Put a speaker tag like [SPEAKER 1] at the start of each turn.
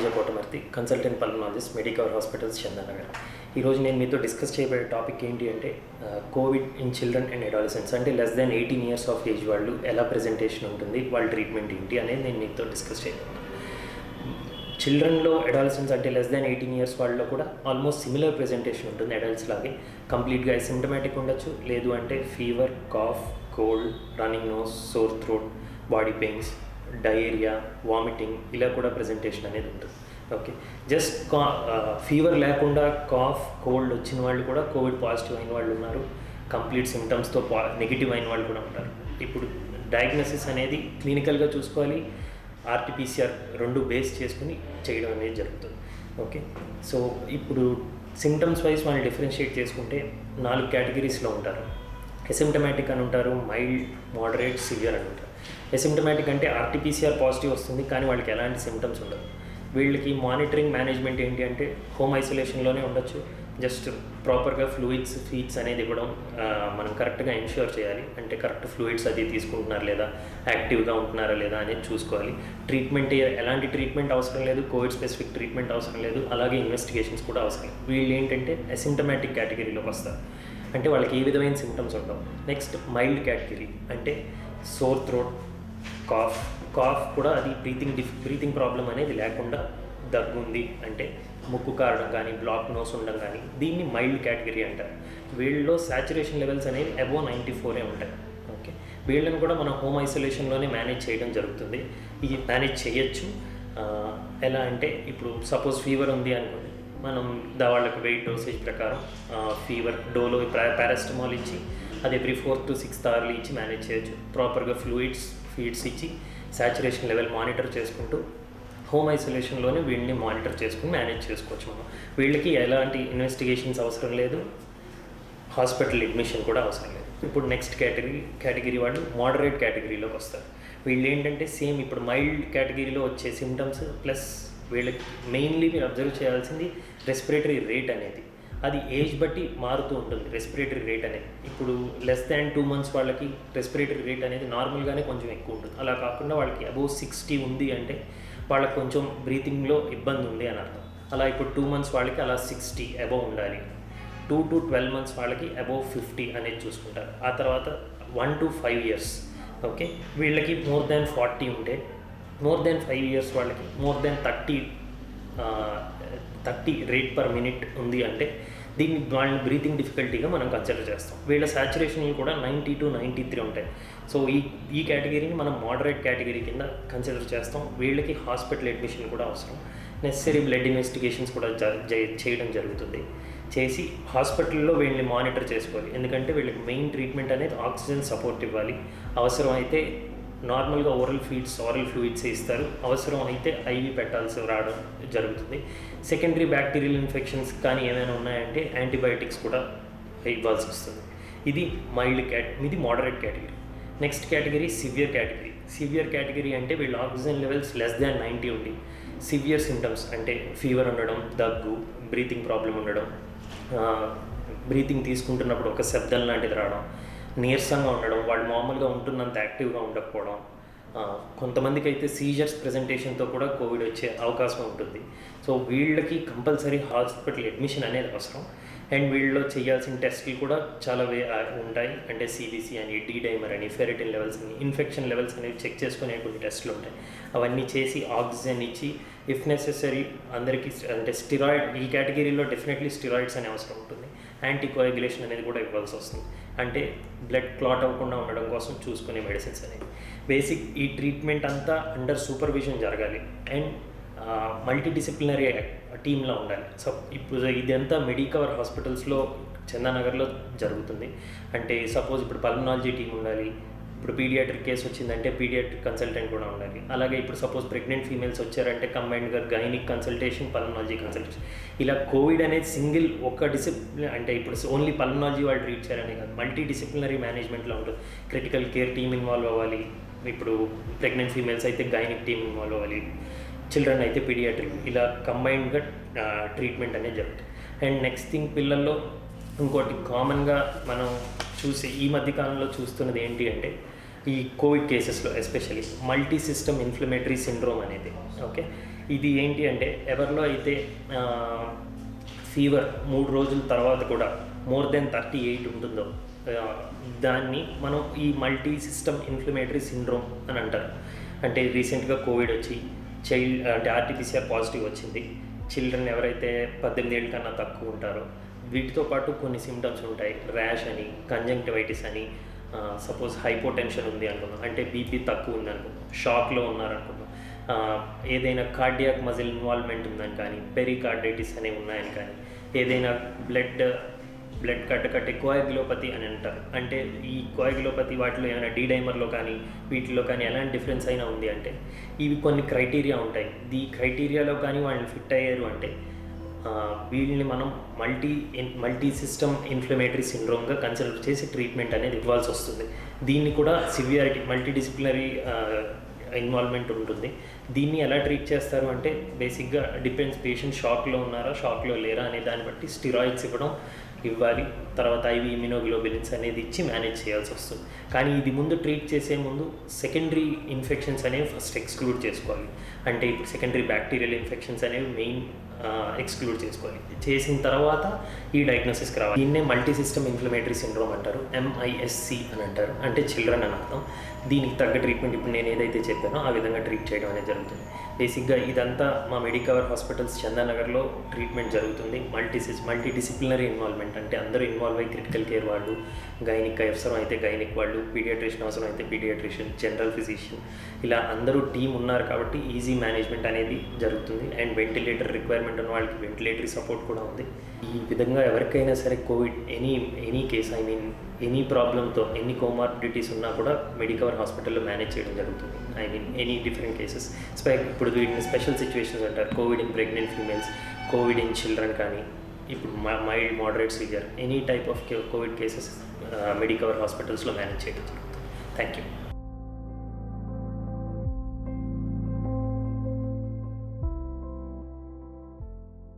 [SPEAKER 1] Teja Kotamarthi, consultant pulmonologist, Medicover hospitals, Chandanagar. ఈరోజు నేను మీతో డిస్కస్ చేయబోయే టాపిక్ ఏంటి అంటే COVID in children and adolescents, అంటే less than 18 years of age వాళ్ళు ఎలా ప్రెజెంటేషన్ ఉంటుంది, వాళ్ళ ట్రీట్మెంట్ ఏంటి అనేది నేను మీతో డిస్కస్ చేయబోతున్నాను. చిల్డ్రన్లో అడాలసెంట్స్ అంటే లెస్ దాన్ 18 years వాళ్ళలో కూడా ఆల్మోస్ట్ సిమిలర్ ప్రెజెంటేషన్ ఉంటుంది అడల్ట్స్ లాగే. కంప్లీట్గా అసిమ్టమాటిక్ ఉండొచ్చు, లేదు అంటే fever, cough, cold, running nose, sore throat, body pains, diarrhoea, vomiting, ఇలా కూడా ప్రెజెంటేషన్ అనేది ఉంటుంది. ఓకే, జస్ట్ ఫీవర్ లేకుండా కాఫ్, కోల్డ్ వచ్చిన వాళ్ళు కూడా కోవిడ్ పాజిటివ్ అయిన వాళ్ళు ఉన్నారు. కంప్లీట్ సిమ్టమ్స్తో నెగిటివ్ అయిన వాళ్ళు కూడా ఉంటారు. ఇప్పుడు డయాగ్నోసిస్ అనేది క్లినికల్గా చూసుకోవాలి, ఆర్టీపీసీఆర్ రెండు బేస్ చేసుకుని చేయడం అనేది జరుగుతుంది. ఓకే, సో ఇప్పుడు సిమ్టమ్స్ వైజ్ వాళ్ళని డిఫరెన్షియేట్ చేసుకుంటే 4 కేటగిరీస్లో ఉంటారు. అసిమ్టమాటిక్ అని ఉంటారు, మైల్డ్, మోడరేట్, సివియర్ అని ఉంటారు. అసిమ్టమాటిక్ అంటే ఆర్టీపీసీఆర్ పాజిటివ్ వస్తుంది కానీ వాళ్ళకి ఎలాంటి సిమ్టమ్స్ ఉండదు. వీళ్ళకి మానిటరింగ్ మేనేజ్మెంట్ ఏంటి అంటే హోమ్ ఐసోలేషన్లోనే ఉండొచ్చు. జస్ట్ ప్రాపర్గా ఫ్లూయిడ్స్, ఫీడ్స్ అనేది ఇవ్వడం మనం కరెక్ట్గా ఎన్ష్యూర్ చేయాలి. అంటే కరెక్ట్ ఫ్లూయిడ్స్ అది తీసుకుంటున్నారు లేదా, యాక్టివ్గా ఉంటున్నారా లేదా అనేది చూసుకోవాలి. ట్రీట్మెంట్ ఎలాంటి ట్రీట్మెంట్ అవసరం లేదు, కోవిడ్ స్పెసిఫిక్ ట్రీట్మెంట్ అవసరం లేదు, అలాగే ఇన్వెస్టిగేషన్స్ కూడా అవసరం లేదు. వీళ్ళు ఏంటంటే అసిమ్టమాటిక్ కేటగిరీలోకి వస్తారు, అంటే వాళ్ళకి ఏ విధమైన సిమ్టమ్స్ ఉండవు. నెక్స్ట్ మైల్డ్ కేటగిరీ అంటే సోర్ థ్రోట్, కాఫ్ కూడా అది బ్రీతింగ్ ప్రాబ్లం అనేది లేకుండా దగ్గు ఉంది అంటే ముక్కు కారడం కానీ, బ్లాక్ నోస్ ఉండడం కానీ, దీన్ని మైల్డ్ కేటగిరీ అంటారు. వీళ్ళలో సాచురేషన్ లెవెల్స్ అనేవి అబోవ్ 94 ఉంటాయి. ఓకే, వీళ్ళని కూడా మనం హోమ్ ఐసోలేషన్లోనే మేనేజ్ చేయడం జరుగుతుంది. ఇది మేనేజ్ చేయొచ్చు. ఎలా అంటే ఇప్పుడు సపోజ్ ఫీవర్ ఉంది అనుకోండి, మనం వాళ్ళకి వెయిట్ డోసేజ్ ప్రకారం ఫీవర్ డోలో పారాసిటమాల్ ఇచ్చి అది every 4th to 6th hourly ఇచ్చి మేనేజ్ చేయొచ్చు. ప్రాపర్గా ఫీడ్స్ ఇచ్చి సాచురేషన్ లెవెల్ మానిటర్ చేసుకుంటూ హోమ్ ఐసోలేషన్లోనే వీళ్ళని మానిటర్ చేసుకుని మేనేజ్ చేసుకోవచ్చు మనం. వీళ్ళకి ఎలాంటి ఇన్వెస్టిగేషన్స్ అవసరం లేదు, హాస్పిటల్ అడ్మిషన్ కూడా అవసరం లేదు. ఇప్పుడు నెక్స్ట్ కేటగిరీ వాళ్ళు మోడరేట్ కేటగిరీలోకి వస్తారు. వీళ్ళు ఏంటంటే సేమ్ ఇప్పుడు మైల్డ్ కేటగిరీలో వచ్చే సిమ్టమ్స్ ప్లస్ వీళ్ళకి మెయిన్లీ మీరు అబ్జర్వ్ చేయాల్సింది రెస్పిరేటరీ రేట్ అనేది. అది ఏజ్ బట్టి మారుతూ ఉంటుంది రెస్పిరేటరీ రేట్ అనేది. ఇప్పుడు లెస్ దాన్ 2 months వాళ్ళకి రెస్పిరేటరీ రేట్ అనేది నార్మల్గానే కొంచెం ఎక్కువ ఉంటుంది. అలా కాకుండా వాళ్ళకి అబోవ్ 60 ఉంది అంటే వాళ్ళకి కొంచెం బ్రీతింగ్లో ఇబ్బంది ఉంది అని అర్థం. అలా ఇప్పుడు 2 months వాళ్ళకి అలా 60 అబోవ్ ఉండాలి. 2 to 12 months వాళ్ళకి అబోవ్ 50 అనేది చూసుకుంటారు. ఆ తర్వాత 1 to 5 years. ఓకే, వీళ్ళకి మోర్ దాన్ 40 ఉంటే, మోర్ దాన్ 5 years వాళ్ళకి more than 30 rate per minute ఉంది అంటే దీన్ని వాళ్ళని బ్రీతింగ్ డిఫికల్టీగా మనం కన్సిడర్ చేస్తాం. వీళ్ళ సాచురేషన్లు కూడా 90 to 93 ఉంటాయి. సో ఈ కేటగిరీని మనం మోడరేట్ కేటగిరీ కింద కన్సిడర్ చేస్తాం. వీళ్ళకి హాస్పిటల్ అడ్మిషన్ కూడా అవసరం. నెసరీ బ్లడ్ ఇన్వెస్టిగేషన్స్ కూడా చేయడం జరుగుతుంది. చేసి హాస్పిటల్లో వీళ్ళని మానిటర్ చేసుకోవాలి. ఎందుకంటే వీళ్ళకి మెయిన్ ట్రీట్మెంట్ అనేది ఆక్సిజన్ సపోర్ట్ ఇవ్వాలి. అవసరం అయితే నార్మల్గా ఓరల్ ఫ్లూయిడ్స్ ఇస్తారు, అవసరం అయితే ఐవి పెట్టాల్సి రావడం జరుగుతుంది. సెకండరీ బ్యాక్టీరియల్ ఇన్ఫెక్షన్స్ కానీ ఏమైనా ఉన్నాయంటే యాంటీబయాటిక్స్ కూడా ఇవ్వాల్సి వస్తుంది. ఇది ఇది moderate category. Next category severe category అంటే వీళ్ళు ఆక్సిజన్ లెవెల్స్ లెస్ దాన్ 90 ఉండి సివియర్ సిమ్టమ్స్ అంటే ఫీవర్ ఉండడం, దగ్గు, బ్రీతింగ్ ప్రాబ్లం ఉండడం, బ్రీతింగ్ తీసుకుంటున్నప్పుడు ఒక శబ్దం లాంటిది రావడం, నీరసంగా ఉండడం, వాళ్ళు మామూలుగా ఉంటున్నంత యాక్టివ్గా ఉండకపోవడం, కొంతమందికి అయితే సీజర్స్ ప్రెజెంటేషన్తో కూడా కోవిడ్ వచ్చే అవకాశం ఉంటుంది. సో వీళ్ళకి కంపల్సరీ హాస్పిటల్ అడ్మిషన్ అనేది అవసరం. అండ్ వీళ్ళలో చేయాల్సిన టెస్టులు కూడా చాలా ఉంటాయి. అంటే సిబిసి అని, డైమర్ అని, ఫెరిటిన్ లెవెల్స్ అని, ఇన్ఫెక్షన్ లెవెల్స్ అనేవి చెక్ చేసుకునే కొన్ని టెస్టులు ఉంటాయి. అవన్నీ చేసి ఆక్సిజన్ ఇచ్చి ఇఫ్ నెసెసరీ అందరికీ అంటే ఈ కేటగిరీలో డెఫినెట్లీ స్టిరాయిడ్స్ అనే అవసరం ఉంటుంది. యాంటీకోయాగులేషన్ అనేది కూడా ఇవ్వాల్సి వస్తుంది. అంటే బ్లడ్ క్లాట్ అవ్వకుండా ఉండడం కోసం చూసుకునే మెడిసిన్స్ అనేవి. బేసిక్ ఈ ట్రీట్మెంట్ అంతా అండర్ సూపర్విజన్ జరగాలి అండ్ మల్టీ డిసిప్లినరీ టీంలో ఉండాలి. సో ఇప్పుడు ఇదంతా మెడికవర్ హాస్పిటల్స్లో చందానగర్లో జరుగుతుంది. అంటే సపోజ్ ఇప్పుడు పల్మనాలజీ టీం ఉండాలి, ఇప్పుడు పీడియాట్రిక్ కేసు వచ్చిందంటే పీడియాట్రిక్ కన్సల్టెంట్ కూడా ఉండాలి. అలాగే ఇప్పుడు సపోజ్ ప్రెగ్నెంట్ ఫీమేల్స్ వచ్చారంటే కంబైన్డ్గా గైనిక్ కన్సల్టేషన్, పల్మనాలజీ కన్సల్టేషన్. ఇలా కోవిడ్ అనేది సింగిల్ ఒక డిసిప్లిన్, అంటే ఇప్పుడు ఓన్లీ పల్మనాలజీ వాళ్ళు ట్రీట్ చేయాలని కాదు, మల్టీ డిసిప్లినరీ మేనేజ్మెంట్లో ఉంటుంది. క్రిటికల్ కేర్ టీమ్ ఇన్వాల్వ్ అవ్వాలి. ఇప్పుడు ప్రెగ్నెంట్ ఫీమేల్స్ అయితే గైనిక్ టీమ్ ఇన్వాల్వ్ అవ్వాలి, చిల్డ్రన్ అయితే పీడియాట్రిక్. ఇలా కంబైన్డ్గా ట్రీట్మెంట్ అనేది జరుగుతుంది. అండ్ నెక్స్ట్ థింగ్, పిల్లల్లో ఇంకోటి కామన్గా మనం చూసి ఈ మధ్యకాలంలో చూస్తున్నది ఏంటి అంటే ఈ కోవిడ్ కేసెస్లో especially multi system inflammatory syndrome అనేది. ఓకే, ఇది ఏంటి అంటే ఎవరిలో అయితే ఫీవర్ 3 రోజుల తర్వాత కూడా మోర్ దెన్ 38 ఉంటుందో దాన్ని మనం ఈ మల్టీ సిస్టమ్ ఇన్ఫ్లమేటరీ సిండ్రోమ్ అని అంటారు. అంటే రీసెంట్గా కోవిడ్ వచ్చి అంటే ఆర్టీపీసీఆర్ పాజిటివ్ వచ్చింది. చిల్డ్రన్ ఎవరైతే 18 ఏళ్ళ కన్నా తక్కువ ఉంటారో వీటితో పాటు కొన్ని సిమ్టమ్స్ ఉంటాయి. ర్యాష్ అని, కంజంక్టివైటిస్ అని, సపోజ్ హైపోటెన్షన్ ఉంది అనుకున్నాం, అంటే బీపీ తక్కువ ఉంది అనుకున్నాం, షాక్లో ఉన్నారనుకున్నాం, ఏదైనా కార్డియాక్ మజిల్ ఇన్వాల్వ్మెంట్ ఉందని కానీ, పెరికార్డైటిస్ అనేవి ఉన్నాయని కానీ, ఏదైనా బ్లడ్ కట్టే కోయాగ్యులోపతి అని అంటారు. అంటే ఈ కోయాగ్యులోపతి వాటిలో ఏమైనా డీడైమర్లో కానీ వీటిలో కానీ ఎలాంటి డిఫరెన్స్ అయినా ఉంది అంటే ఇవి కొన్ని క్రైటీరియా ఉంటాయి. ఈ క్రైటీరియాలో కానీ వాళ్ళని ఫిట్ అయ్యారు అంటే వీళ్ళని మనం మల్టీ సిస్టమ్ ఇన్ఫ్లమేటరీ సిండ్రోమ్గా కన్సిడర్ చేసి ట్రీట్మెంట్ అనేది ఇవ్వాల్సి వస్తుంది. దీన్ని కూడా సివియారిటీ మల్టీడిసిప్లినరీ ఇన్వాల్వ్మెంట్ ఉంటుంది. దీన్ని ఎలా ట్రీట్ చేస్తారు అంటే బేసిక్గా డిపెండ్స్, పేషెంట్ షాక్లో ఉన్నారా షాక్లో లేరా అనే దాన్ని బట్టి స్టిరాయిడ్స్ ఇవ్వాలి. తర్వాత ఐవి ఇమ్యునోగ్లోబులిన్స్ అనేది ఇచ్చి మేనేజ్ చేయాల్సి వస్తుంది. కానీ ఇది ముందు ట్రీట్ చేసే ముందు సెకండరీ ఇన్ఫెక్షన్స్ అనేవి ఫస్ట్ ఎక్స్క్లూడ్ చేసుకోవాలి. అంటే ఇప్పుడు సెకండరీ బ్యాక్టీరియల్ ఇన్ఫెక్షన్స్ అనేవి మెయిన్ ఎక్స్క్లూడ్ చేసుకోవాలి. చేసిన తర్వాత ఈ డయాగ్నోసిస్కి రావాలి. దీన్నే మల్టీ సిస్టమ్ ఇన్ఫ్లమేటరీ సిండ్రోమ్ అంటారు, MISC అని అంటారు. అంటే చిల్డ్రన్ అని అర్థం. దీనికి తగ్గ ట్రీట్మెంట్ ఇప్పుడు నేను ఏదైతే చెప్పానో ఆ విధంగా ట్రీట్ చేయడం అనేది జరుగుతుంది. బేసిక్గా ఇదంతా మా మెడికవర్ హాస్పిటల్స్ చందానగర్లో ట్రీట్మెంట్ జరుగుతుంది. మల్టీ డిసిప్లినరీ ఇన్వాల్వ్మెంట్, అంటే అందరూ ఇన్వాల్వ్ అయ్యి క్రిటికల్ కేర్ వాళ్ళు, గైనిక్ అవసరం అయితే గైనిక్ వాళ్ళు, పీడియాట్రిషియన్ అవసరం అయితే పీడియాట్రిషియన్, జనరల్ ఫిజిషియన్, ఇలా అందరూ టీం ఉన్నారు కాబట్టి ఈజీ మేనేజ్మెంట్ అనేది జరుగుతుంది. అండ్ వెంటిలేటర్ రిక్వైర్మెంట్ ఉన్న వాళ్ళకి వెంటిలేటరీ సపోర్ట్ కూడా ఉంది. ఈ విధంగా ఎవరికైనా సరే కోవిడ్ ఎనీ కేస్, ఎనీ ప్రాబ్లంతో ఎన్ని కోమార్బిడిటీస్ ఉన్నా కూడా మెడికవర్ హాస్పిటల్లో మేనేజ్ చేయడం జరుగుతుంది. Any different cases. ఇప్పుడు వీటిని స్పెషల్ సిచ్యువేషన్స్ అంటారు. Covid in pregnant females, Covid in children, కానీ ఇప్పుడు mild, moderate, severe, any type of Covid cases Medicover హాస్పిటల్స్లో మేనేజ్ చేయడం జరుగుతుంది. Thank you.